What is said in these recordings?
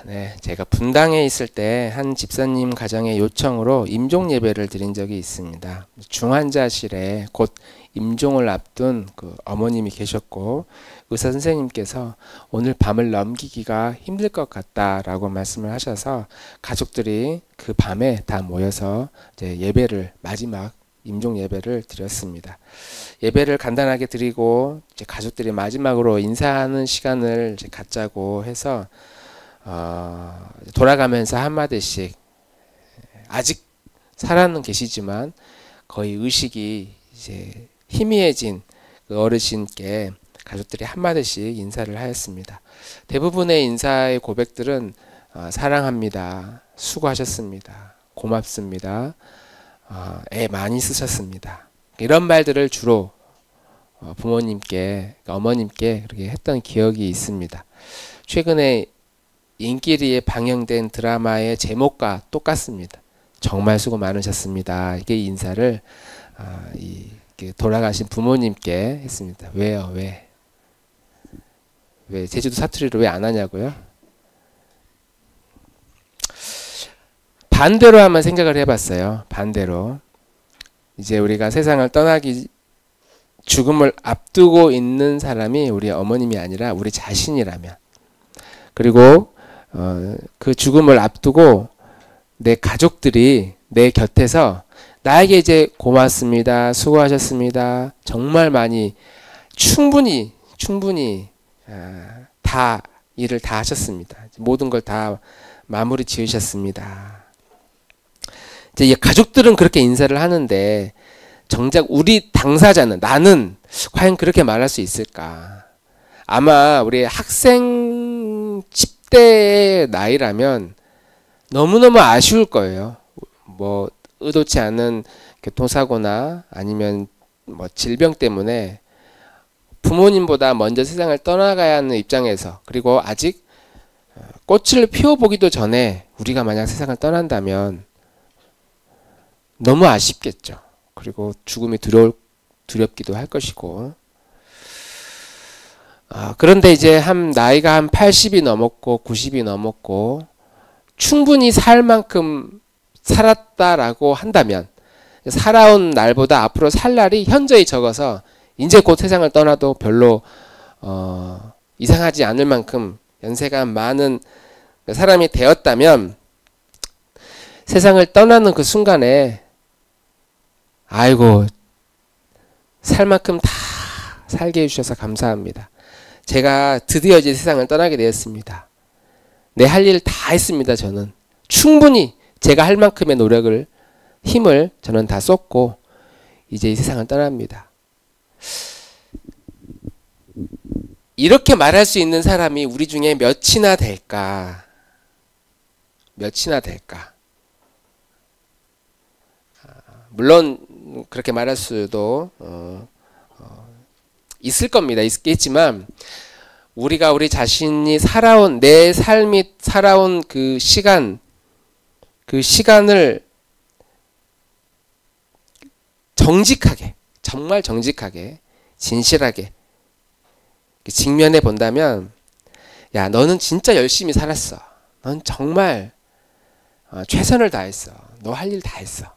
네, 제가 분당에 있을 때 한 집사님 가정의 요청으로 임종 예배를 드린 적이 있습니다. 중환자실에 곧 임종을 앞둔 그 어머님이 계셨고 의사 선생님께서 오늘 밤을 넘기기가 힘들 것 같다라고 말씀을 하셔서 가족들이 그 밤에 다 모여서 이제 예배를 마지막 임종 예배를 드렸습니다. 예배를 간단하게 드리고 이제 가족들이 마지막으로 인사하는 시간을 이제 갖자고 해서 돌아가면서 한마디씩 아직 살아는 계시지만 거의 의식이 이제 희미해진 그 어르신께 가족들이 한마디씩 인사를 하였습니다. 대부분의 인사의 고백들은 사랑합니다. 수고하셨습니다. 고맙습니다. 애 많이 쓰셨습니다. 이런 말들을 주로 부모님께, 어머님께 그렇게 했던 기억이 있습니다. 최근에 인기리에 방영된 드라마의 제목과 똑같습니다. 정말 수고 많으셨습니다. 이게 인사를 돌아가신 부모님께 했습니다. 왜요? 왜 제주도 사투리로 왜 안 하냐고요? 반대로 한번 생각을 해봤어요. 반대로 이제 우리가 세상을 떠나기 죽음을 앞두고 있는 사람이 우리 어머님이 아니라 우리 자신이라면, 그리고 그 죽음을 앞두고 내 가족들이 내 곁에서 나에게 이제 고맙습니다. 수고하셨습니다. 정말 많이 충분히 다 일을 다 하셨습니다. 모든 걸 다 마무리 지으셨습니다. 이제 가족들은 그렇게 인사를 하는데 정작 우리 당사자는, 나는 과연 그렇게 말할 수 있을까? 아마 우리 학생 10대의 나이라면 너무너무 아쉬울 거예요. 뭐 의도치 않은 교통사고나 아니면 뭐 질병 때문에 부모님보다 먼저 세상을 떠나가야 하는 입장에서, 그리고 아직 꽃을 피워보기도 전에 우리가 만약 세상을 떠난다면 너무 아쉽겠죠. 그리고 죽음이 두렵기도 할 것이고. 그런데 이제 나이가 한 80이 넘었고 90이 넘었고 충분히 살 만큼 살았다라고 한다면, 살아온 날보다 앞으로 살 날이 현저히 적어서 이제 곧 세상을 떠나도 별로 이상하지 않을 만큼 연세가 많은 사람이 되었다면, 세상을 떠나는 그 순간에 아이고 살 만큼 다 살게 해주셔서 감사합니다. 제가 드디어 이제 세상을 떠나게 되었습니다. 내 할 일 다 했습니다. 저는 충분히 제가 할 만큼의 노력을, 힘을 저는 다 쏟고 이제 이 세상을 떠납니다. 이렇게 말할 수 있는 사람이 우리 중에 몇이나 될까? 몇이나 될까? 물론 그렇게 말할 수도 있을 겁니다. 있겠지만 우리가 우리 자신이 살아온, 내 삶이 살아온 그 시간을 정직하게, 정말 정직하게, 진실하게 직면해 본다면, 야, 너는 진짜 열심히 살았어. 넌 정말 최선을 다했어. 너 할 일 다 했어.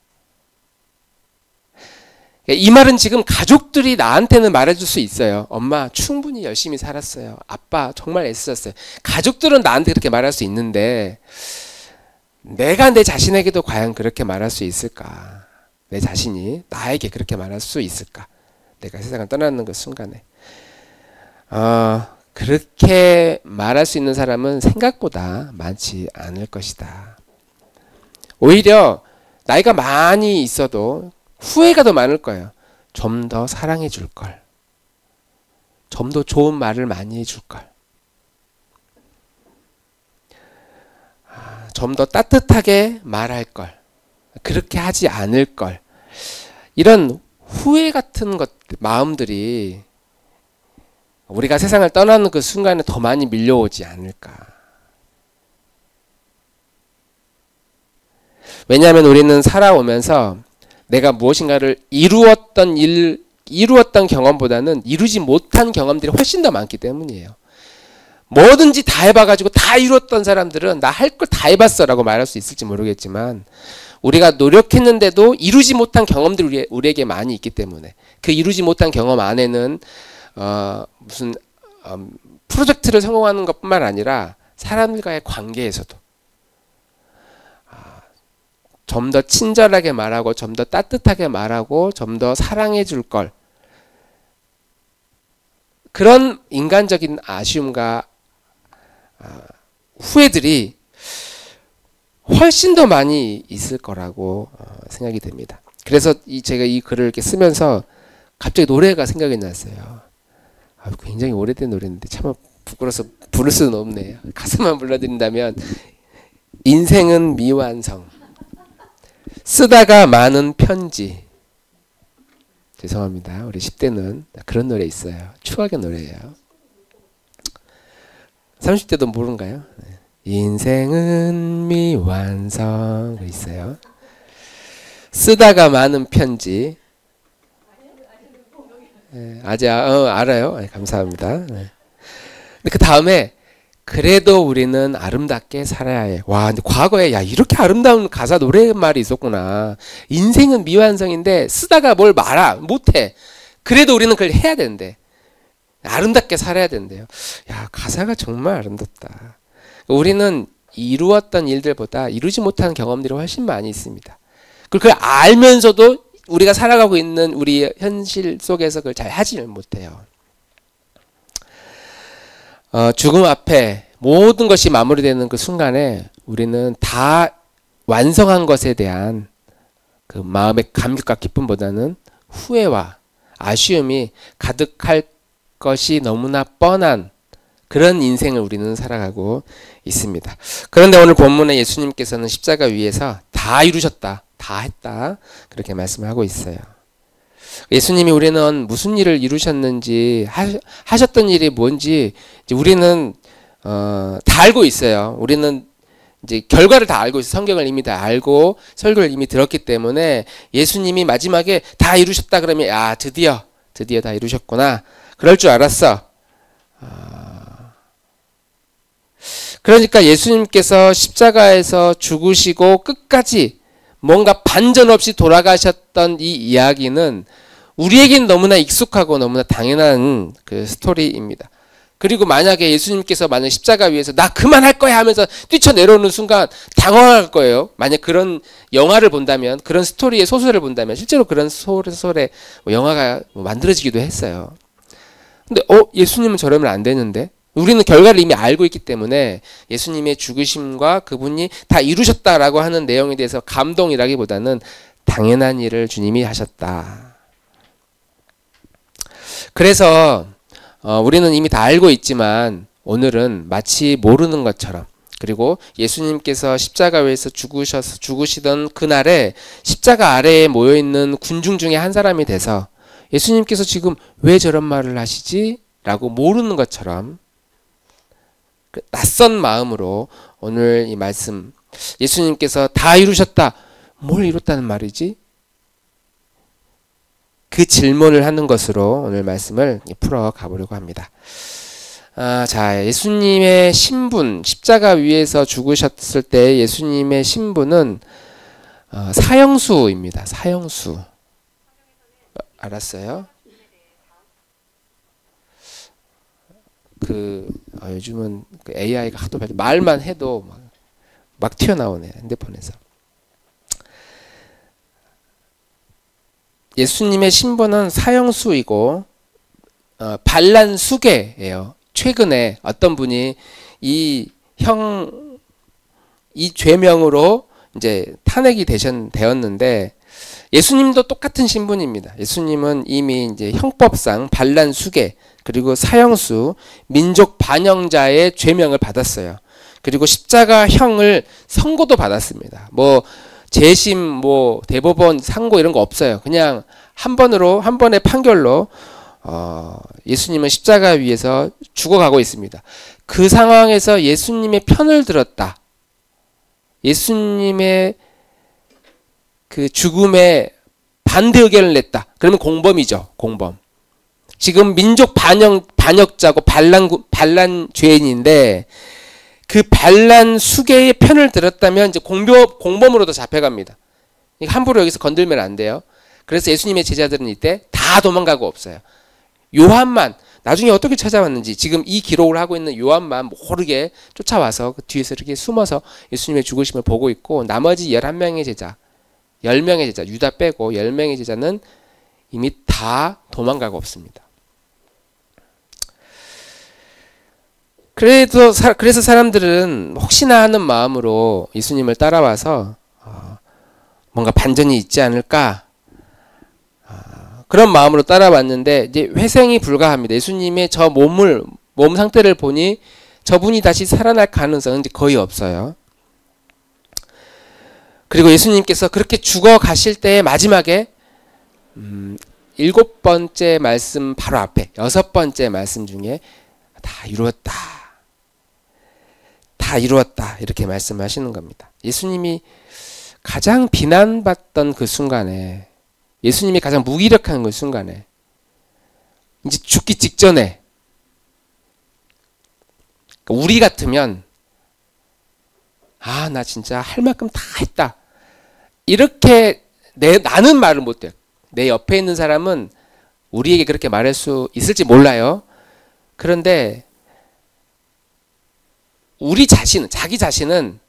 이 말은 지금 가족들이 나한테는 말해줄 수 있어요. 엄마 충분히 열심히 살았어요. 아빠 정말 애쓰셨어요. 가족들은 나한테 그렇게 말할 수 있는데 내가 내 자신에게도 과연 그렇게 말할 수 있을까? 내 자신이 나에게 그렇게 말할 수 있을까? 내가 세상을 떠나는 그 순간에. 그렇게 말할 수 있는 사람은 생각보다 많지 않을 것이다. 오히려 나이가 많이 있어도 후회가 더 많을 거예요. 좀 더 사랑해 줄 걸. 좀 더 좋은 말을 많이 해줄 걸. 좀 더 따뜻하게 말할 걸. 그렇게 하지 않을 걸. 이런 후회 같은 마음들이 우리가 세상을 떠나는 그 순간에 더 많이 밀려오지 않을까. 왜냐하면 우리는 살아오면서 내가 무엇인가를 이루었던 경험보다는 이루지 못한 경험들이 훨씬 더 많기 때문이에요. 뭐든지 다 해봐가지고 다 이뤘던 사람들은 나 할 걸 다 해봤어 라고 말할 수 있을지 모르겠지만, 우리가 노력했는데도 이루지 못한 경험들이 우리에게 많이 있기 때문에, 그 이루지 못한 경험 안에는 무슨 프로젝트를 성공하는 것뿐만 아니라 사람들과의 관계에서도 좀 더 친절하게 말하고, 좀 더 따뜻하게 말하고, 좀 더 사랑해 줄 걸, 그런 인간적인 아쉬움과 후회들이 훨씬 더 많이 있을 거라고 생각이 됩니다. 그래서 제가 이 글을 이렇게 쓰면서 갑자기 노래가 생각이 났어요. 굉장히 오래된 노래인데 참 부끄러워서 부를 수는 없네요. 가사만 불러드린다면, 인생은 미완성, 쓰다가 많은 편지. 죄송합니다. 우리 10대는 그런 노래 있어요. 추억의 노래예요. 30대도 모른가요? 인생은 미완성 있어요. 쓰다가 많은 편지. 아직 알아요. 감사합니다. 근데 그 다음에 그래도 우리는 아름답게 살아야 해. 와, 근데 과거에 야 이렇게 아름다운 가사 노래말이 있었구나. 인생은 미완성인데 쓰다가 뭘 말아 못해. 그래도 우리는 그걸 해야 된대. 아름답게 살아야 된대요. 야, 가사가 정말 아름답다. 우리는 이루었던 일들보다 이루지 못한 경험들이 훨씬 많이 있습니다. 그걸 알면서도 우리가 살아가고 있는 우리 현실 속에서 그걸 잘 하지 못해요. 죽음 앞에 모든 것이 마무리되는 그 순간에 우리는 다 완성한 것에 대한 그 마음의 감격과 기쁨보다는 후회와 아쉬움이 가득할 것이 너무나 뻔한 그런 인생을 우리는 살아가고 있습니다. 그런데 오늘 본문에 예수님께서는 십자가 위에서 다 이루셨다, 다 했다, 그렇게 말씀을 하고 있어요. 예수님이 우리는 무슨 일을 이루셨는지, 하셨던 일이 뭔지 우리는 다 알고 있어요. 우리는 이제 결과를 다 알고 있어요. 성경을 이미 다 알고 설교를 이미 들었기 때문에 예수님이 마지막에 다 이루셨다 그러면 야, 드디어 다 이루셨구나, 그럴 줄 알았어. 그러니까 예수님께서 십자가에서 죽으시고 끝까지 뭔가 반전 없이 돌아가셨던 이 이야기는 우리에겐 너무나 익숙하고 너무나 당연한 그 스토리입니다. 그리고 만약에 예수님께서 만약 십자가 위에서 나 그만할 거야 하면서 뛰쳐내려오는 순간 당황할 거예요. 만약 그런 영화를 본다면, 그런 스토리의 소설을 본다면, 실제로 그런 소설의 영화가 만들어지기도 했어요. 근데 예수님은 저러면 안 되는데, 우리는 결과를 이미 알고 있기 때문에 예수님의 죽으심과 그분이 다 이루셨다라고 하는 내용에 대해서 감동이라기보다는 당연한 일을 주님이 하셨다. 그래서 우리는 이미 다 알고 있지만 오늘은 마치 모르는 것처럼, 그리고 예수님께서 십자가 위에서 죽으시던 그날에 십자가 아래에 모여있는 군중 중에 한 사람이 돼서 예수님께서 지금 왜 저런 말을 하시지? 라고 모르는 것처럼 낯선 마음으로 오늘 이 말씀, 예수님께서 다 이루셨다, 뭘 이뤘다는 말이지? 그 질문을 하는 것으로 오늘 말씀을 풀어 가보려고 합니다. 자, 예수님의 신분, 십자가 위에서 죽으셨을 때 예수님의 신분은 사형수입니다. 사형수. 알았어요? 요즘은 그 AI가 하도 말만 해도 막 튀어나오네, 핸드폰에서. 예수님의 신분은 사형수이고 반란수계예요. 최근에 어떤 분이 이 죄명으로 이제 탄핵이 되었는데, 예수님도 똑같은 신분입니다. 예수님은 이미 이제 형법상 반란수계, 그리고 사형수, 민족 반영자의 죄명을 받았어요. 그리고 십자가형을 선고도 받았습니다. 재심, 대법원 상고 이런 거 없어요. 그냥 한 번의 판결로 예수님은 십자가 위에서 죽어가고 있습니다. 그 상황에서 예수님의 편을 들었다, 예수님의 그 죽음에 반대 의견을 냈다, 그러면 공범이죠. 공범. 지금 민족 반역자고 반란 죄인인데 그 반란 수계의 편을 들었다면 이제 공범으로도 잡혀갑니다. 함부로 여기서 건들면 안 돼요. 그래서 예수님의 제자들은 이때 다 도망가고 없어요. 요한만 나중에 어떻게 찾아왔는지 지금 이 기록을 하고 있는 요한만 모르게 쫓아와서 그 뒤에서 이렇게 숨어서 예수님의 죽으심을 보고 있고 나머지 11명의 제자 10명의 제자 유다 빼고 10명의 제자는 이미 다 도망가고 없습니다. 그래서 사람들은 혹시나 하는 마음으로 예수님을 따라와서 뭔가 반전이 있지 않을까 그런 마음으로 따라왔는데 이제 회생이 불가합니다. 예수님의 저 몸 상태를 보니 저분이 다시 살아날 가능성은 이제 거의 없어요. 그리고 예수님께서 그렇게 죽어 가실 때 마지막에 7번째 말씀 바로 앞에 6번째 말씀 중에 다 이루었다. 다 이루었다. 이렇게 말씀하시는 겁니다. 예수님이 가장 비난받던 그 순간에 예수님이 가장 무기력한 그 순간에 이제 죽기 직전에 우리 같으면 나 진짜 할 만큼 다 했다. 이렇게 나는 말을 못해요. 내 옆에 있는 사람은 우리에게 그렇게 말할 수 있을지 몰라요. 그런데 자기 자신은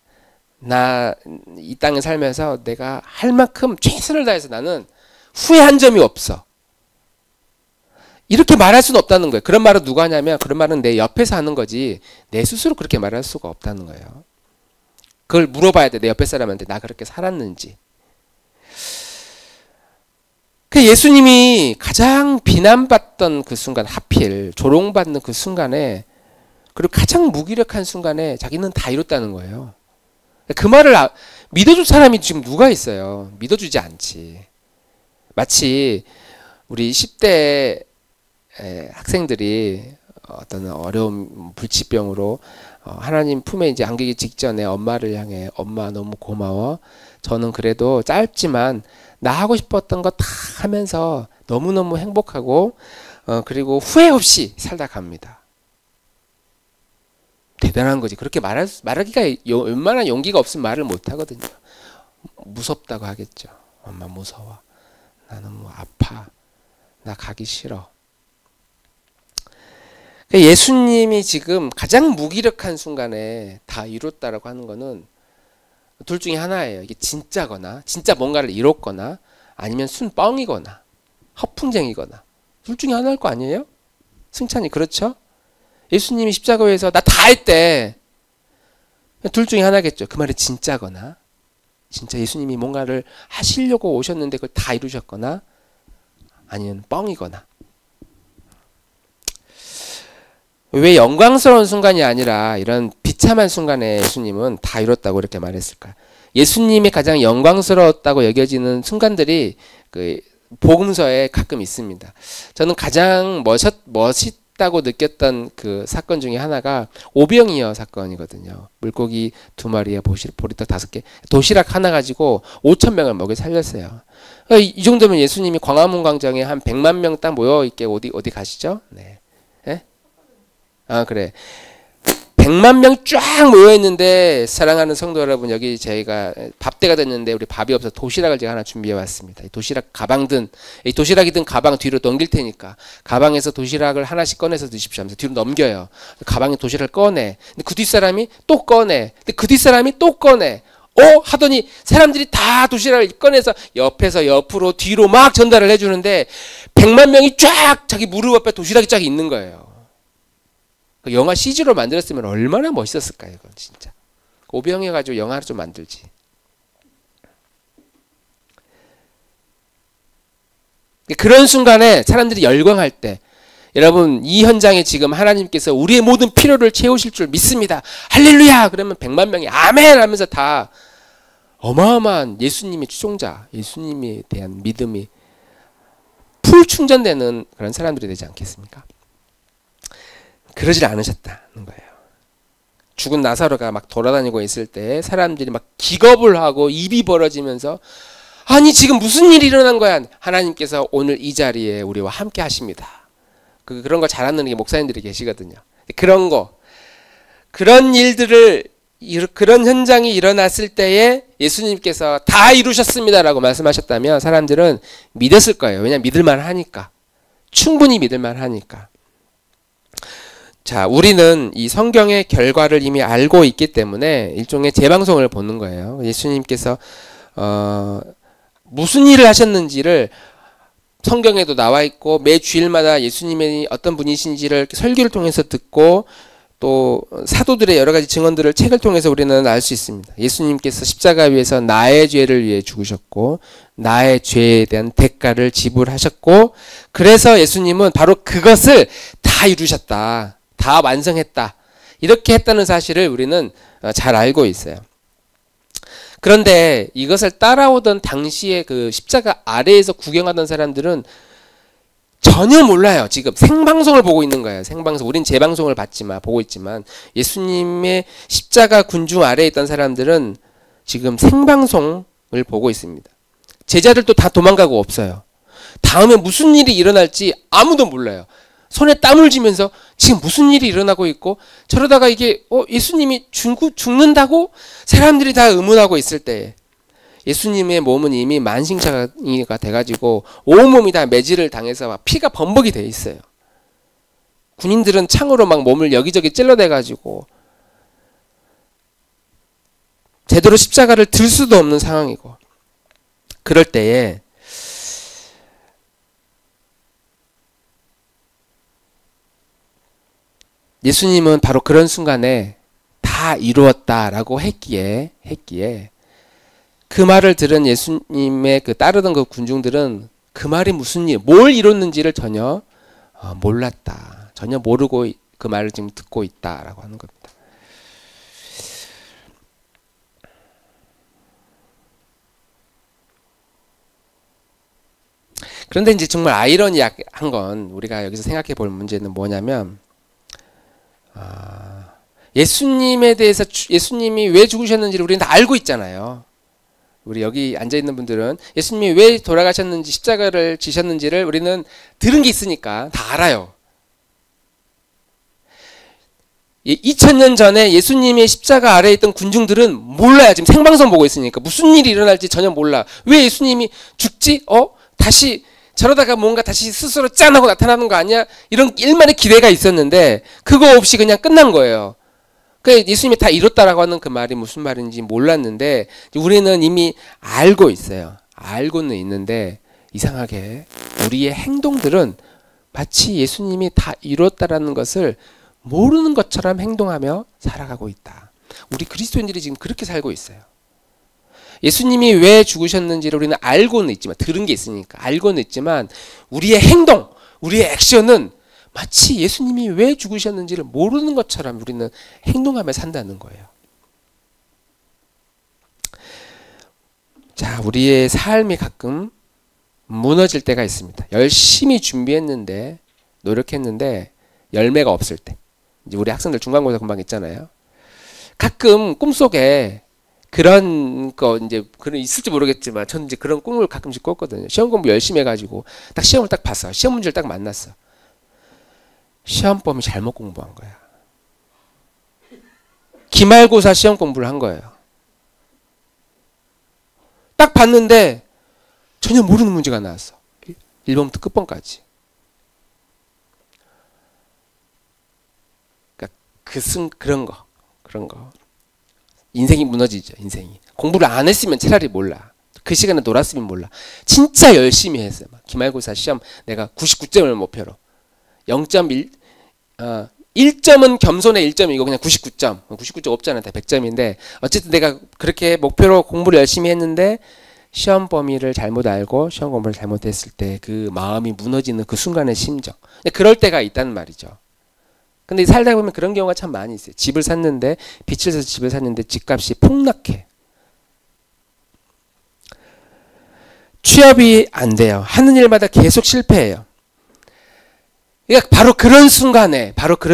나 이 땅에 살면서 내가 할 만큼 최선을 다해서 나는 후회한 점이 없어. 이렇게 말할 수는 없다는 거예요. 그런 말은 누가 하냐면 그런 말은 내 옆에서 하는 거지 내 스스로 그렇게 말할 수가 없다는 거예요. 그걸 물어봐야 돼. 내 옆에 사람한테 나 그렇게 살았는지. 예수님이 가장 비난받던 그 순간 하필 조롱받는 그 순간에 그리고 가장 무기력한 순간에 자기는 다 이뤘다는 거예요. 그 말을 믿어줄 사람이 지금 누가 있어요. 믿어주지 않지. 마치 우리 10대 학생들이 어떤 어려운 불치병으로 하나님 품에 이제 안기기 직전에 엄마를 향해 엄마 너무 고마워. 저는 그래도 짧지만 나 하고 싶었던 거 다 하면서 너무너무 행복하고 그리고 후회 없이 살다 갑니다. 대단한 거지. 그렇게 말하기가 웬만한 용기가 없으면 말을 못 하거든요. 무섭다고 하겠죠. 엄마 무서워. 나는 뭐 아파. 나 가기 싫어. 예수님이 지금 가장 무기력한 순간에 다 이뤘다라고 하는 거는 둘 중에 하나예요. 이게 진짜거나 진짜 뭔가를 이뤘거나 아니면 순뻥이거나 허풍쟁이거나 둘 중에 하나일 거 아니에요? 승찬이 그렇죠? 예수님이 십자가에서 나 다 했대. 둘 중에 하나겠죠. 그 말이 진짜거나 진짜 예수님이 뭔가를 하시려고 오셨는데 그걸 다 이루셨거나 아니면 뻥이거나. 왜 영광스러운 순간이 아니라 이런 비참한 순간에 예수님은 다 이뤘다고 이렇게 말했을까? 예수님이 가장 영광스러웠다고 여겨지는 순간들이 그 복음서에 가끔 있습니다. 저는 가장 멋있다고 느꼈던 그 사건 중에 하나가 오병이어 사건이거든요. 물고기 2마리에 보리떡 5개, 도시락 하나 가지고 5,000명을 먹여 살렸어요. 이 정도면 예수님이 광화문 광장에 한 100만 명 딱 모여 있게 어디 가시죠? 네. 그래. 100만 명 쫙 모여있는데 사랑하는 성도 여러분 여기 저희가 밥때가 됐는데 우리 밥이 없어서 도시락을 제가 하나 준비해 왔습니다. 도시락 가방 이 도시락이 든 가방 뒤로 넘길 테니까 가방에서 도시락을 하나씩 꺼내서 드십시오 하면서 뒤로 넘겨요. 가방에 도시락을 꺼내. 근데 그 뒷사람이 또 꺼내. 근데 그 뒷사람이 또 꺼내. 하더니 사람들이 다 도시락을 꺼내서 옆에서 옆으로 뒤로 막 전달을 해주는데 100만 명이 쫙 자기 무릎 앞에 도시락이 쫙 있는 거예요. 영화 CG로 만들었으면 얼마나 멋있었을까요? 이건 진짜. 오병해가지고 영화를 좀 만들지. 그런 순간에 사람들이 열광할 때 여러분 이 현장에 지금 하나님께서 우리의 모든 필요를 채우실 줄 믿습니다. 할렐루야! 그러면 100만 명이 아멘! 하면서 다 어마어마한 예수님의 추종자, 예수님에 대한 믿음이 풀 충전되는 그런 사람들이 되지 않겠습니까? 그러질 않으셨다는 거예요. 죽은 나사로가 막 돌아다니고 있을 때 사람들이 막 기겁을 하고 입이 벌어지면서 아니 지금 무슨 일이 일어난 거야? 하나님께서 오늘 이 자리에 우리와 함께 하십니다. 그런 거 잘하는 게 목사님들이 계시거든요. 그런 일들을, 그런 현장이 일어났을 때에 예수님께서 다 이루셨습니다라고 말씀하셨다면 사람들은 믿었을 거예요. 왜냐하면 믿을만 하니까. 충분히 믿을만 하니까. 자, 우리는 이 성경의 결과를 이미 알고 있기 때문에 일종의 재방송을 보는 거예요. 예수님께서 무슨 일을 하셨는지를 성경에도 나와 있고 매 주일마다 예수님이 어떤 분이신지를 설교를 통해서 듣고 또 사도들의 여러 가지 증언들을 책을 통해서 우리는 알 수 있습니다. 예수님께서 십자가 위에서 나의 죄를 위해 죽으셨고 나의 죄에 대한 대가를 지불하셨고 그래서 예수님은 바로 그것을 다 이루셨다. 다 완성했다. 이렇게 했다는 사실을 우리는 잘 알고 있어요. 그런데 이것을 따라오던 당시에 그 십자가 아래에서 구경하던 사람들은 전혀 몰라요. 지금 생방송을 보고 있는 거예요. 생방송. 우린 재방송을 보고 있지만 예수님의 십자가 군중 아래에 있던 사람들은 지금 생방송을 보고 있습니다. 제자들도 다 도망가고 없어요. 다음에 무슨 일이 일어날지 아무도 몰라요. 손에 땀을 쥐면서 지금 무슨 일이 일어나고 있고 저러다가 이게 예수님이 죽는다고 사람들이 다 의문하고 있을 때에 예수님의 몸은 이미 만신창이가 돼가지고 온몸이 다 매질을 당해서 막 피가 범벅이 돼 있어요. 군인들은 창으로 막 몸을 여기저기 찔러대가지고 제대로 십자가를 들 수도 없는 상황이고 그럴 때에 예수님은 바로 그런 순간에 다 이루었다라고 했기에 그 말을 들은 예수님의 따르던 그 군중들은 그 말이 무슨 일, 뭘 이뤘는지를 전혀 몰랐다. 전혀 모르고 그 말을 지금 듣고 있다라고 하는 겁니다. 그런데 이제 정말 아이러니한 건 우리가 여기서 생각해 볼 문제는 뭐냐면 예수님에 대해서 예수님이 왜 죽으셨는지를 우리는 다 알고 있잖아요. 우리 여기 앉아있는 분들은 예수님이 왜 돌아가셨는지 십자가를 지셨는지를 우리는 들은 게 있으니까 다 알아요. 2000년 전에 예수님의 십자가 아래에 있던 군중들은 몰라요. 지금 생방송 보고 있으니까 무슨 일이 일어날지 전혀 몰라. 왜 예수님이 죽지? 다시 저러다가 뭔가 다시 스스로 짠 하고 나타나는 거 아니야? 이런 일만의 기대가 있었는데 그거 없이 그냥 끝난 거예요. 그러니까 예수님이 다 이뤘다라고 하는 그 말이 무슨 말인지 몰랐는데 우리는 이미 알고 있어요. 알고는 있는데 이상하게 우리의 행동들은 마치 예수님이 다 이뤘다라는 것을 모르는 것처럼 행동하며 살아가고 있다. 우리 그리스도인들이 지금 그렇게 살고 있어요. 예수님이 왜 죽으셨는지를 우리는 알고는 있지만 들은 게 있으니까 알고는 있지만 우리의 행동, 우리의 액션은 마치 예수님이 왜 죽으셨는지를 모르는 것처럼 우리는 행동하며 산다는 거예요. 자, 우리의 삶이 가끔 무너질 때가 있습니다. 열심히 준비했는데 노력했는데 열매가 없을 때. 이제 우리 학생들 중간고사 금방 있잖아요. 가끔 꿈속에 그런 거 이제 그런 있을지 모르겠지만 저는 이제 그런 꿈을 가끔씩 꿨거든요. 시험 공부 열심히 해가지고 딱 시험을 딱 봤어. 시험 문제를 딱 만났어. 시험범이 잘못 공부한 거야. 기말고사 시험 공부를 한 거예요. 딱 봤는데 전혀 모르는 문제가 나왔어. 1번부터 끝번까지. 그러니까 그런 거. 인생이 무너지죠. 인생이. 공부를 안 했으면 차라리 몰라. 그 시간에 놀았으면 몰라. 진짜 열심히 했어요. 기말고사 시험 내가 99점을 목표로. 0.1 1점은 겸손의 1점이고 그냥 99점. 99점 없잖아. 다 100점인데 어쨌든 내가 그렇게 목표로 공부를 열심히 했는데 시험 범위를 잘못 알고 시험 공부를 잘못했을 때 그 마음이 무너지는 그 순간의 심정. 그럴 때가 있다는 말이죠. 근데 살다 보면 그런 경우가 참 많이 있어요. 집을 샀는데 빚을 사서 집을 샀는데 집값이 폭락해. 취업이 안 돼요. 하는 일마다 계속 실패해요. 그러니까 바로 그런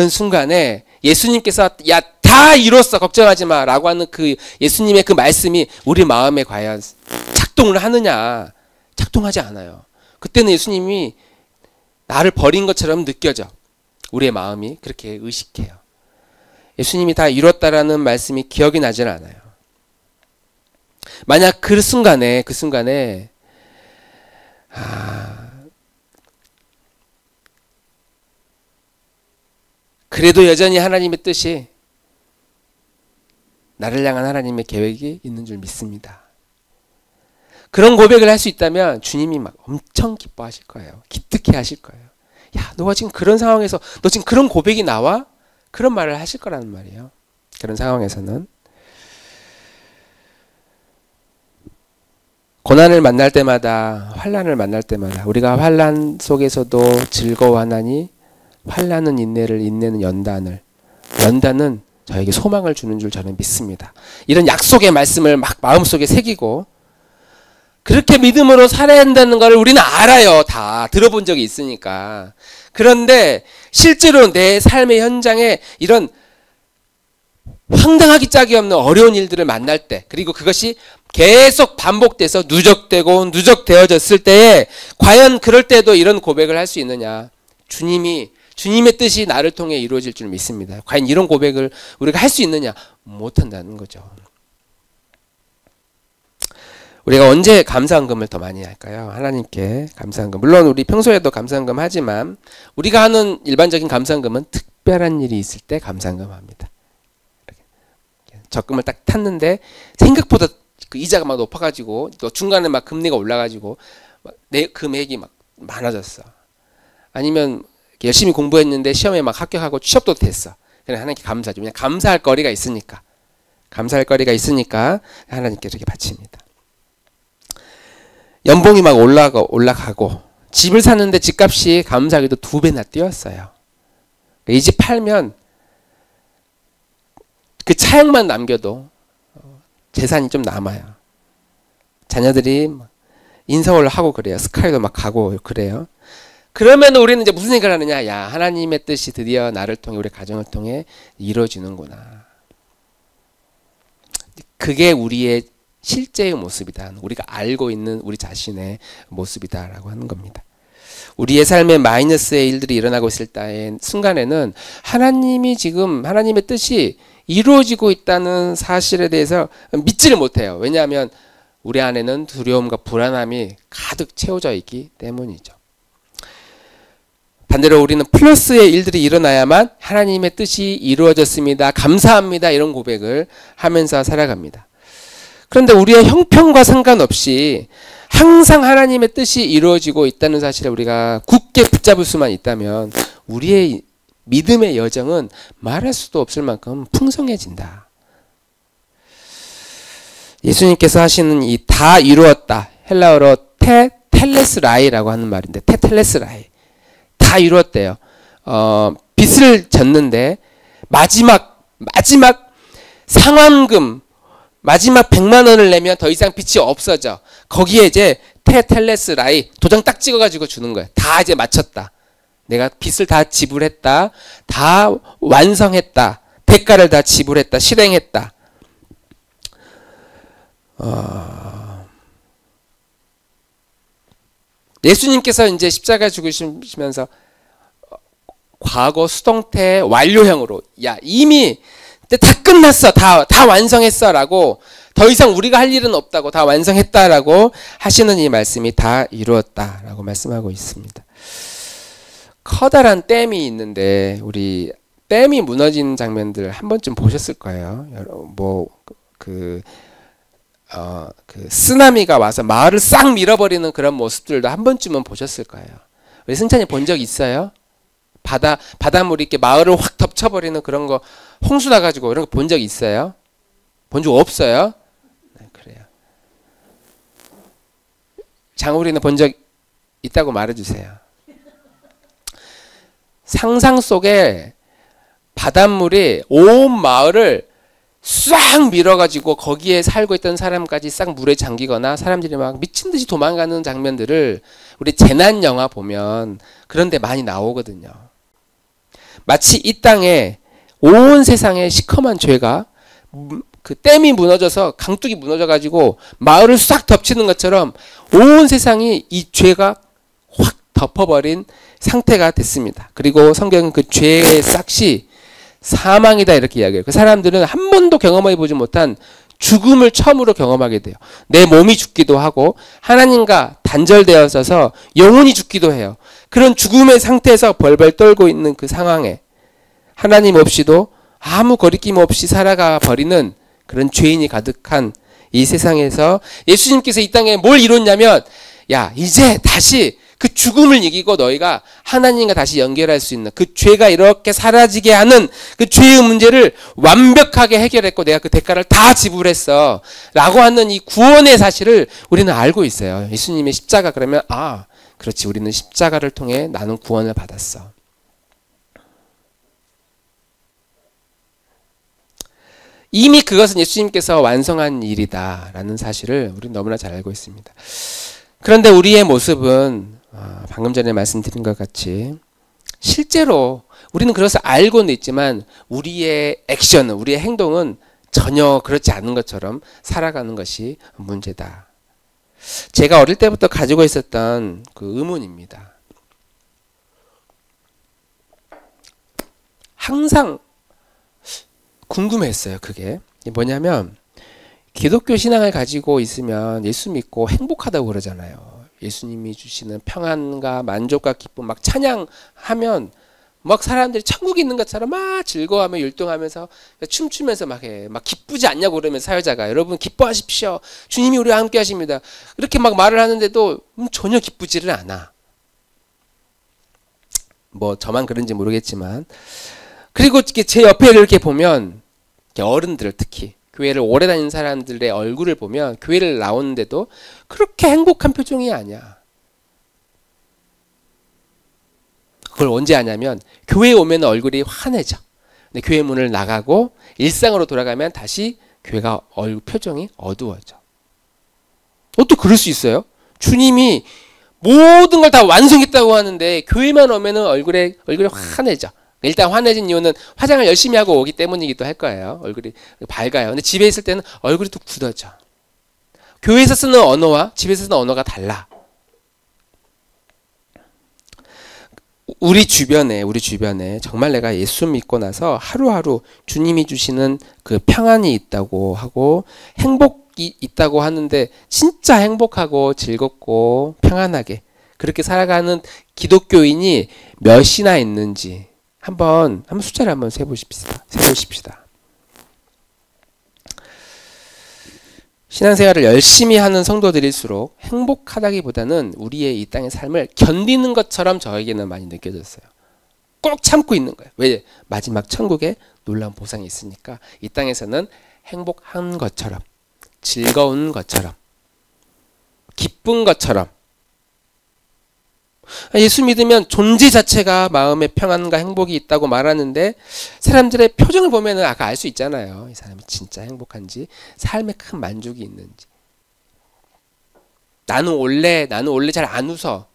순간에 예수님께서 야, 다 이뤘어. 걱정하지 마. 라고 하는 그 예수님의 그 말씀이 우리 마음에 과연 작동을 하느냐. 작동하지 않아요. 그때는 예수님이 나를 버린 것처럼 느껴져. 우리의 마음이 그렇게 의식해요. 예수님이 다 이뤘다라는 말씀이 기억이 나질 않아요. 만약 그 순간에 그래도 여전히 하나님의 뜻이, 나를 향한 하나님의 계획이 있는 줄 믿습니다. 그런 고백을 할 수 있다면 주님이 막 엄청 기뻐하실 거예요. 기특해 하실 거예요. 야, 너가 지금 그런 상황에서 너 지금 그런 고백이 나와? 그런 말을 하실 거라는 말이에요. 그런 상황에서는 고난을 만날 때마다, 환난을 만날 때마다 우리가 환난 속에서도 즐거워하나니 환난은 인내를, 인내는 연단은 저에게 소망을 주는 줄 저는 믿습니다. 이런 약속의 말씀을 막 마음속에 새기고 그렇게 믿음으로 살아야 한다는 걸 우리는 알아요. 다 들어본 적이 있으니까. 그런데 실제로 내 삶의 현장에 이런 황당하기 짝이 없는 어려운 일들을 만날 때, 그리고 그것이 계속 반복돼서 누적되어졌을 때에 과연 그럴 때도 이런 고백을 할 수 있느냐. 주님의 뜻이 나를 통해 이루어질 줄 믿습니다. 과연 이런 고백을 우리가 할 수 있느냐? 못한다는 거죠. 우리가 언제 감사헌금을 더 많이 할까요? 하나님께 감사헌금. 물론 우리 평소에도 감사헌금 하지만 우리가 하는 일반적인 감사헌금은 특별한 일이 있을 때 감사헌금 합니다. 적금을 딱 탔는데 생각보다 그 이자가 막 높아가지고 또 중간에 막 금리가 올라가지고 내 금액이 막 많아졌어. 아니면 열심히 공부했는데 시험에 막 합격하고 취업도 됐어. 그냥 하나님께 감사하죠. 그냥 감사할 거리가 있으니까. 하나님께 이렇게 바칩니다. 연봉이 막 올라가고 집을 샀는데 집값이 감사하게도 2배나 뛰었어요. 이 집 팔면 그 차액만 남겨도 재산이 좀 남아요. 자녀들이 인서울 하고 그래요. 스카이도 막 가고 그래요. 그러면 우리는 이제 무슨 생각을 하느냐? 야, 하나님의 뜻이 드디어 나를 통해, 우리 가정을 통해 이루어지는구나. 그게 우리의 실제의 모습이다. 우리가 알고 있는 우리 자신의 모습이다라고 하는 겁니다. 우리의 삶에 마이너스의 일들이 일어나고 있을 때의 순간에는 하나님의 뜻이 이루어지고 있다는 사실에 대해서 믿지를 못해요. 왜냐하면 우리 안에는 두려움과 불안함이 가득 채워져 있기 때문이죠. 반대로 우리는 플러스의 일들이 일어나야만 하나님의 뜻이 이루어졌습니다. 감사합니다. 이런 고백을 하면서 살아갑니다. 그런데 우리의 형편과 상관없이 항상 하나님의 뜻이 이루어지고 있다는 사실을 우리가 굳게 붙잡을 수만 있다면 우리의 믿음의 여정은 말할 수도 없을 만큼 풍성해진다. 예수님께서 하시는 이 다 이루었다. 헬라어로 텔레스라이라고 하는 말인데, 텔레스라이. 다 이루었대요. 빚을 졌는데 마지막 상환금, 마지막 100만 원을 내면 더 이상 빚이 없어져. 거기에 이제 텔레스라이 도장 딱 찍어가지고 주는 거예요. 다 이제 마쳤다. 내가 빚을 다 지불했다. 다 완성했다. 대가를 다 지불했다. 실행했다. 예수님께서 이제 십자가 죽으시면서 과거 수동태 완료형으로, 야, 이미 다 끝났어. 다 완성했어. 라고, 더 이상 우리가 할 일은 없다고, 다 완성했다라고 하시는 이 말씀이 다 이루었다라고 말씀하고 있습니다. 커다란 댐이 있는데, 우리 댐이 무너진 장면들 한 번쯤 보셨을 거예요. 그 쓰나미가 와서 마을을 싹 밀어버리는 그런 모습들도 한 번쯤은 보셨을 거예요. 우리 승찬이 본 적 있어요? 바닷물이 이렇게 마을을 확 덮쳐버리는 그런 거, 홍수 나가지고 이런 거 본 적 있어요? 본 적 없어요? 네, 그래요. 장우리는 본 적 있다고 말해주세요. 상상 속에 바닷물이 온 마을을 싹 밀어가지고 거기에 살고 있던 사람까지 싹 물에 잠기거나 사람들이 막 미친 듯이 도망가는 장면들을 우리 재난 영화 보면 그런 데 많이 나오거든요. 마치 이 땅에 온 세상에 시커먼 죄가 그 댐이 무너져서 강둑이 무너져가지고 마을을 싹 덮치는 것처럼 온 세상이 이 죄가 확 덮어버린 상태가 됐습니다. 그리고 성경은 그 죄의 싹이 사망이다 이렇게 이야기해요. 그 사람들은 한 번도 경험해 보지 못한 죽음을 처음으로 경험하게 돼요. 내 몸이 죽기도 하고 하나님과 단절되어서 영혼이 죽기도 해요. 그런 죽음의 상태에서 벌벌 떨고 있는 그 상황에 하나님 없이도 아무 거리낌 없이 살아가 버리는 그런 죄인이 가득한 이 세상에서 예수님께서 이 땅에 뭘 이뤘냐면, 야, 이제 다시 그 죽음을 이기고 너희가 하나님과 다시 연결할 수 있는 그 죄가 이렇게 사라지게 하는 그 죄의 문제를 완벽하게 해결했고 내가 그 대가를 다 지불했어 라고 하는 이 구원의 사실을 우리는 알고 있어요. 예수님의 십자가 그러면 아, 그렇지, 우리는 십자가를 통해 나는 구원을 받았어. 이미 그것은 예수님께서 완성한 일이다라는 사실을 우리는 너무나 잘 알고 있습니다. 그런데 우리의 모습은 방금 전에 말씀드린 것 같이 실제로 우리는 그것을 알고는 있지만 우리의 액션은, 우리의 행동은 전혀 그렇지 않은 것처럼 살아가는 것이 문제다. 제가 어릴 때부터 가지고 있었던 그 의문입니다. 항상 궁금했어요. 그게 뭐냐면 기독교 신앙을 가지고 있으면 예수 믿고 행복하다고 그러잖아요. 예수님이 주시는 평안과 만족과 기쁨 막 찬양하면 막 사람들이 천국에 있는 것처럼 막 즐거워하며 율동하면서 춤추면서 막 해. 막 기쁘지 않냐고 그러면 사회자가 여러분 기뻐하십시오. 주님이 우리와 함께 하십니다. 이렇게 막 말을 하는데도 전혀 기쁘지를 않아. 뭐 저만 그런지 모르겠지만. 그리고 제 옆에 이렇게 보면 어른들 특히 교회를 오래 다닌 사람들의 얼굴을 보면 교회를 나오는데도 그렇게 행복한 표정이 아니야. 그걸 언제 하냐면 교회에 오면 얼굴이 환해져. 근데 교회 문을 나가고 일상으로 돌아가면 다시 교회가 표정이 어두워져. 어떻게 그럴 수 있어요? 주님이 모든 걸 다 완성했다고 하는데 교회만 오면은 얼굴이 환해져. 일단 환해진 이유는 화장을 열심히 하고 오기 때문이기도 할 거예요. 얼굴이 밝아요. 근데 집에 있을 때는 얼굴이 또 굳어져. 교회에서 쓰는 언어와 집에서 쓰는 언어가 달라. 우리 주변에 정말 내가 예수 믿고 나서 하루하루 주님이 주시는 그 평안이 있다고 하고 행복이 있다고 하는데 진짜 행복하고 즐겁고 평안하게 그렇게 살아가는 기독교인이 몇이나 있는지 한번 숫자를 한번 세보십시다. 신앙생활을 열심히 하는 성도들일수록 행복하다기보다는 우리의 이 땅의 삶을 견디는 것처럼 저에게는 많이 느껴졌어요. 꼭 참고 있는 거예요. 왜? 마지막 천국에 놀라운 보상이 있으니까 이 땅에서는 행복한 것처럼, 즐거운 것처럼, 기쁜 것처럼. 예수 믿으면 존재 자체가 마음의 평안과 행복이 있다고 말하는데 사람들의 표정을 보면 아까 알 수 있잖아요. 이 사람이 진짜 행복한지, 삶에 큰 만족이 있는지. 나는 원래 잘 안 웃어.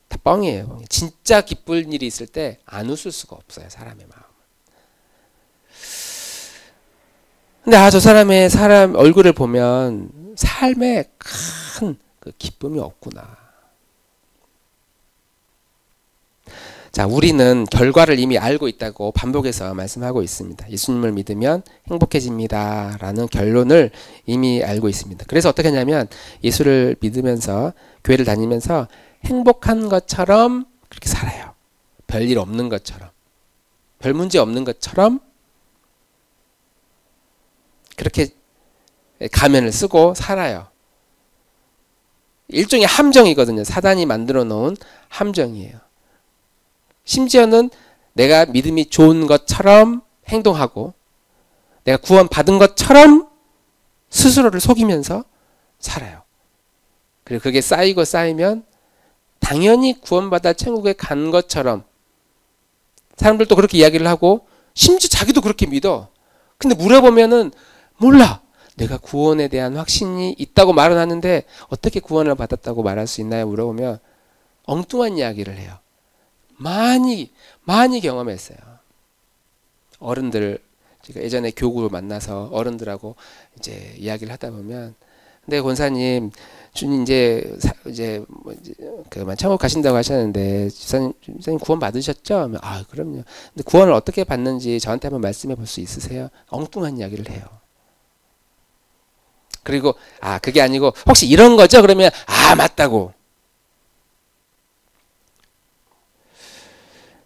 다 뻥이에요. 진짜 기쁠 일이 있을 때 안 웃을 수가 없어요. 사람의 마음은. 근데 저 사람의 얼굴을 보면 삶에 큰 그 기쁨이 없구나. 자, 우리는 결과를 이미 알고 있다고 반복해서 말씀하고 있습니다. 예수님을 믿으면 행복해집니다. 라는 결론을 이미 알고 있습니다. 그래서 어떻게 하냐면 예수를 믿으면서 교회를 다니면서 행복한 것처럼 그렇게 살아요. 별일 없는 것처럼. 별 문제 없는 것처럼 그렇게 가면을 쓰고 살아요. 일종의 함정이거든요. 사단이 만들어 놓은 함정이에요. 심지어는 내가 믿음이 좋은 것처럼 행동하고 내가 구원받은 것처럼 스스로를 속이면서 살아요. 그리고 그게 쌓이면 당연히 구원받아 천국에 간 것처럼 사람들도 그렇게 이야기를 하고 심지어 자기도 그렇게 믿어. 근데 물어보면은 몰라. 내가 구원에 대한 확신이 있다고 말은 하는데 어떻게 구원을 받았다고 말할 수 있나요? 물어보면 엉뚱한 이야기를 해요. 많이 경험했어요. 어른들, 제가 예전에 교구를 만나서 어른들하고 이제 이야기를 하다 보면 근데 권사님, 주님 이제 그만 천국 가신다고 하셨는데 주사님 구원 받으셨죠? 아, 그럼요. 근데 구원을 어떻게 받는지 저한테 한번 말씀해 볼 수 있으세요? 엉뚱한 이야기를 해요. 그리고 그게 아니고 혹시 이런 거죠? 그러면 맞다고.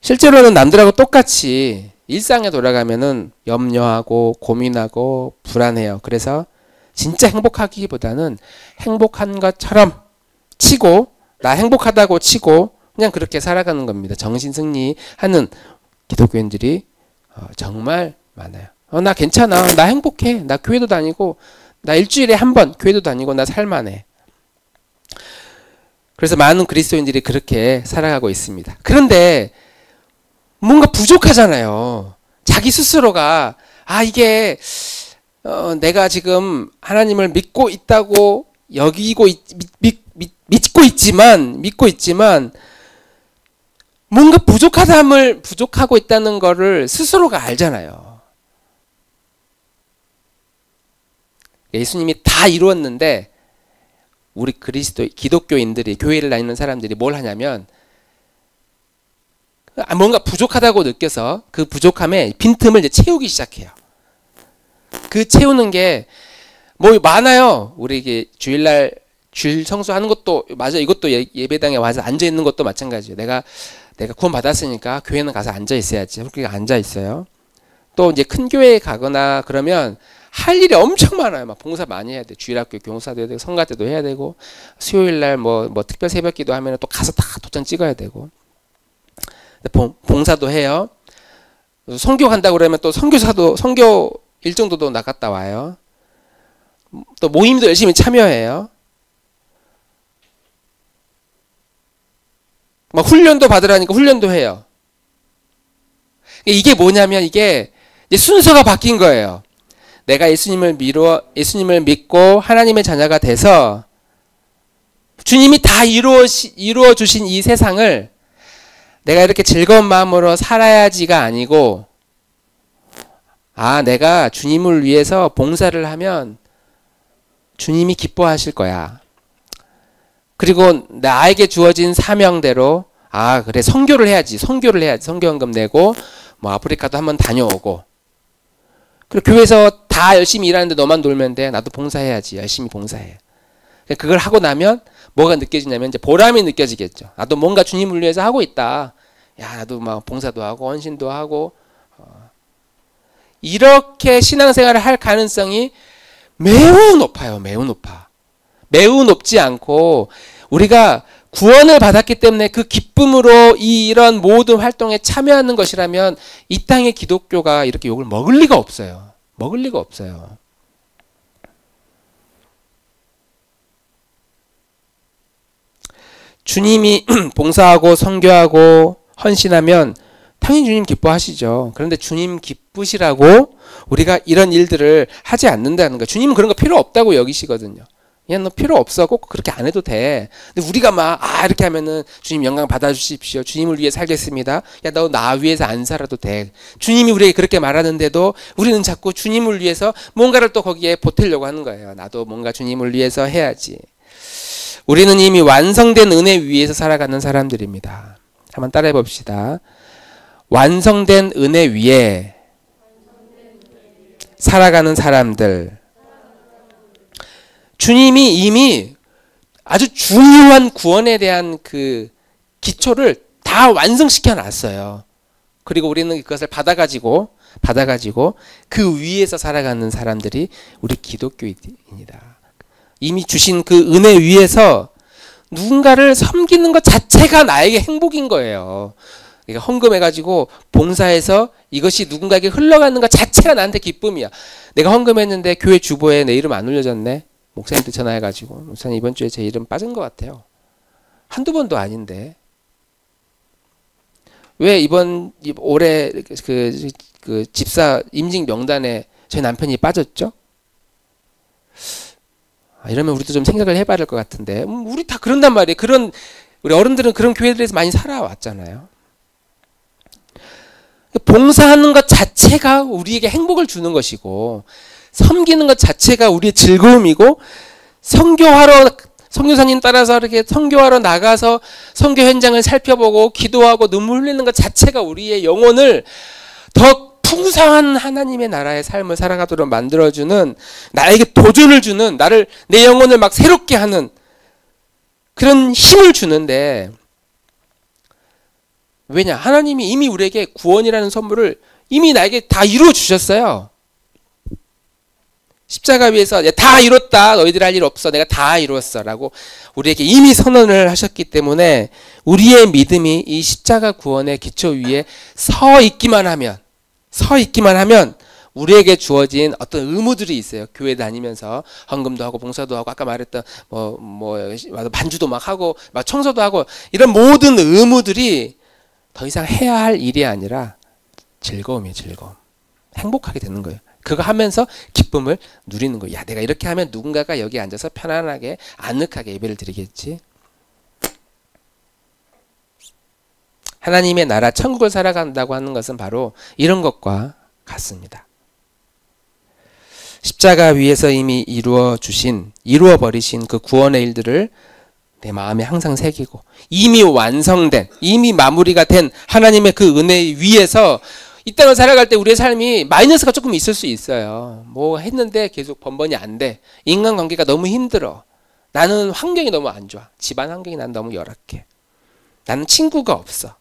실제로는 남들하고 똑같이 일상에 돌아가면은 염려하고 고민하고 불안해요. 그래서 진짜 행복하기보다는 행복한 것처럼 치고, 나 행복하다고 치고 그냥 그렇게 살아가는 겁니다. 정신승리하는 기독교인들이 정말 많아요. 나 괜찮아, 나 행복해, 나 교회도 다니고, 나 일주일에 한 번 교회도 다니고, 나 살만해. 그래서 많은 그리스도인들이 그렇게 살아가고 있습니다. 그런데 뭔가 부족하잖아요. 자기 스스로가 이게 내가 지금 하나님을 믿고 있다고 믿고 있지만 뭔가 부족하고 있다는 거를 스스로가 알잖아요. 예수님이 다 이루었는데 우리 기독교인들이, 교회를 다니는 사람들이 뭘 하냐면 뭔가 부족하다고 느껴서 그 부족함에 빈틈을 이제 채우기 시작해요. 그 채우는 게 뭐 많아요. 우리 이게 주일날 주일 성수하는 것도 맞아. 이것도 예배당에 와서 앉아 있는 것도 마찬가지예요. 내가 구원 받았으니까 교회는 가서 앉아 있어야지. 그렇게 앉아 있어요. 또 이제 큰 교회에 가거나 그러면 할 일이 엄청 많아요. 막 봉사 많이 해야 돼. 주일학교 교사도 해야 되고, 성가 때도 해야 되고, 수요일날 뭐 특별 새벽기도 하면 또 가서 다 도장 찍어야 되고, 봉사도 해요. 선교 간다고 그러면 또 선교 일정도도 나갔다 와요. 또 모임도 열심히 참여해요. 막 훈련도 받으라니까 훈련도 해요. 이게 뭐냐면 이게 이제 순서가 바뀐 거예요. 내가 예수님을 믿고 하나님의 자녀가 돼서 주님이 다 이루어 주신 이 세상을 내가 이렇게 즐거운 마음으로 살아야지가 아니고, 내가 주님을 위해서 봉사를 하면 주님이 기뻐하실 거야. 그리고 나에게 주어진 사명대로 그래, 선교를 해야지. 선교헌금 내고 뭐 아프리카도 한번 다녀오고, 그리고 교회에서 다 열심히 일하는데 너만 놀면 돼. 나도 봉사해야지. 열심히 봉사해. 그걸 하고 나면 뭐가 느껴지냐면 이제 보람이 느껴지겠죠. 나도 뭔가 주님을 위해서 하고 있다. 나도 막 봉사도 하고 헌신도 하고. 이렇게 신앙생활을 할 가능성이 매우 높아요. 매우 높아. 매우 높지 않고, 우리가 구원을 받았기 때문에 그 기쁨으로 이런 모든 활동에 참여하는 것이라면 이 땅의 기독교가 이렇게 욕을 먹을 리가 없어요. 먹을 리가 없어요. 주님이 봉사하고 선교하고 헌신하면 당연히 주님 기뻐하시죠. 그런데 주님 기쁘시라고 우리가 이런 일들을 하지 않는다는 거예요. 주님은 그런 거 필요 없다고 여기시거든요. 너 필요 없어. 꼭 그렇게 안 해도 돼. 근데 우리가 막 이렇게 하면은 주님 영광 받아주십시오. 주님을 위해 살겠습니다. 너 나 위해서 안 살아도 돼. 주님이 우리에게 그렇게 말하는데도 우리는 자꾸 주님을 위해서 뭔가를 또 거기에 보태려고 하는 거예요. 나도 뭔가 주님을 위해서 해야지. 우리는 이미 완성된 은혜 위에서 살아가는 사람들입니다. 한번 따라해 봅시다. 완성된 은혜 위에 살아가는 사람들. 주님이 이미 아주 중요한 구원에 대한 그 기초를 다 완성시켜 놨어요. 그리고 우리는 그것을 받아가지고 그 위에서 살아가는 사람들이 우리 기독교인입니다. 이미 주신 그 은혜 위에서 누군가를 섬기는 것 자체가 나에게 행복인 거예요. 그러니까 헌금해가지고 봉사해서 이것이 누군가에게 흘러가는 것 자체가 나한테 기쁨이야. 내가 헌금했는데 교회 주보에 내 이름 안 올려졌네. 목사님한테 전화해가지고, 목사님 이번 주에 제 이름 빠진 것 같아요. 한두 번도 아닌데 왜 올해 그 집사 임직 명단에 저희 남편이 빠졌죠? 이러면 우리도 좀 생각을 해봐야 될 것 같은데, 우리 다 그런단 말이에요. 우리 어른들은 그런 교회들에서 많이 살아왔잖아요. 봉사하는 것 자체가 우리에게 행복을 주는 것이고, 섬기는 것 자체가 우리의 즐거움이고, 선교사님 따라서 이렇게 선교하러 나가서 선교 현장을 살펴보고 기도하고 눈물 흘리는 것 자체가 우리의 영혼을 더 풍성한 하나님의 나라의 삶을 살아가도록 만들어주는, 나에게 도전을 주는, 내 영혼을 막 새롭게 하는 그런 힘을 주는데, 왜냐? 하나님이 이미 우리에게 구원이라는 선물을 이미 나에게 다 이루어 주셨어요. 십자가 위에서 다 이뤘다, 너희들 할 일 없어, 내가 다 이루었어 라고 우리에게 이미 선언을 하셨기 때문에 우리의 믿음이 이 십자가 구원의 기초 위에 서 있기만 하면 우리에게 주어진 어떤 의무들이 있어요. 교회 다니면서 헌금도 하고 봉사도 하고 아까 말했던 반주도 막 하고 막 청소도 하고, 이런 모든 의무들이 더 이상 해야 할 일이 아니라 즐거움이에요. 즐거움. 행복하게 되는 거예요. 그거 하면서 기쁨을 누리는 거예요. 야, 내가 이렇게 하면 누군가가 여기 앉아서 편안하게 아늑하게 예배를 드리겠지. 하나님의 나라 천국을 살아간다고 하는 것은 바로 이런 것과 같습니다. 십자가 위에서 이미 이루어 버리신 그 구원의 일들을 내 마음에 항상 새기고, 이미 완성된, 이미 마무리가 된 하나님의 그 은혜 위에서 이 땅을 살아갈 때 우리의 삶이 마이너스가 조금 있을 수 있어요. 뭐 했는데 계속 번번이 안 돼. 인간관계가 너무 힘들어. 나는 환경이 너무 안 좋아. 집안 환경이 난 너무 열악해. 나는 친구가 없어.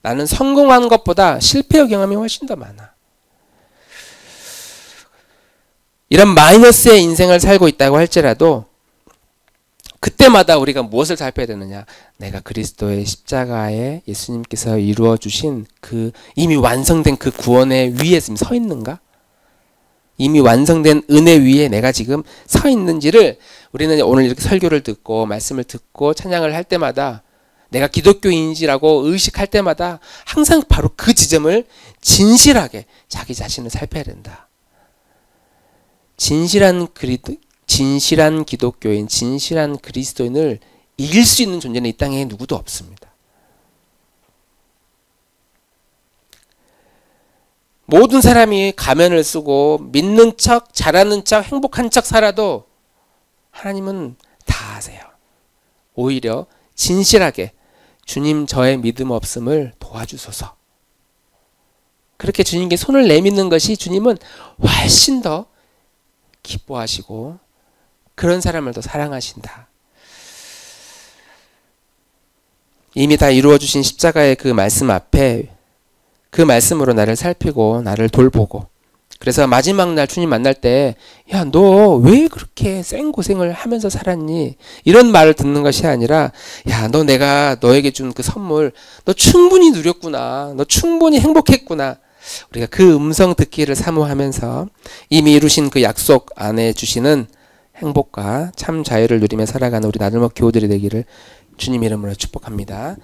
나는 성공한 것보다 실패의 경험이 훨씬 더 많아. 이런 마이너스의 인생을 살고 있다고 할지라도 그때마다 우리가 무엇을 살펴야 되느냐? 내가 그리스도의 십자가에 예수님께서 이루어 주신 그 이미 완성된 그 구원의 위에 지금 서 있는가? 이미 완성된 은혜 위에 내가 지금 서 있는지를 우리는 오늘 이렇게 설교를 듣고 말씀을 듣고 찬양을 할 때마다, 내가 기독교인이라고 의식할 때마다 항상 바로 그 지점을 진실하게 자기 자신을 살펴야 된다. 진실한 기독교인, 진실한 그리스도인을 이길 수 있는 존재는 이 땅에 누구도 없습니다. 모든 사람이 가면을 쓰고 믿는 척, 잘하는 척, 행복한 척 살아도 하나님은 다 아세요. 오히려 진실하게 주님, 저의 믿음 없음을 도와주소서. 그렇게 주님께 손을 내미는 것이 주님은 훨씬 더 기뻐하시고 그런 사람을 더 사랑하신다. 이미 다 이루어 주신 십자가의 그 말씀 앞에 그 말씀으로 나를 살피고 나를 돌보고, 그래서 마지막 날 주님 만날 때, 야, 너 왜 그렇게 생고생을 하면서 살았니? 이런 말을 듣는 것이 아니라, 야, 내가 너에게 준 그 선물, 너 충분히 누렸구나. 너 충분히 행복했구나. 우리가 그 음성 듣기를 사모하면서 이미 이루신 그 약속 안에 주시는 행복과 참 자유를 누리며 살아가는 우리 나들목 교우들이 되기를 주님 이름으로 축복합니다.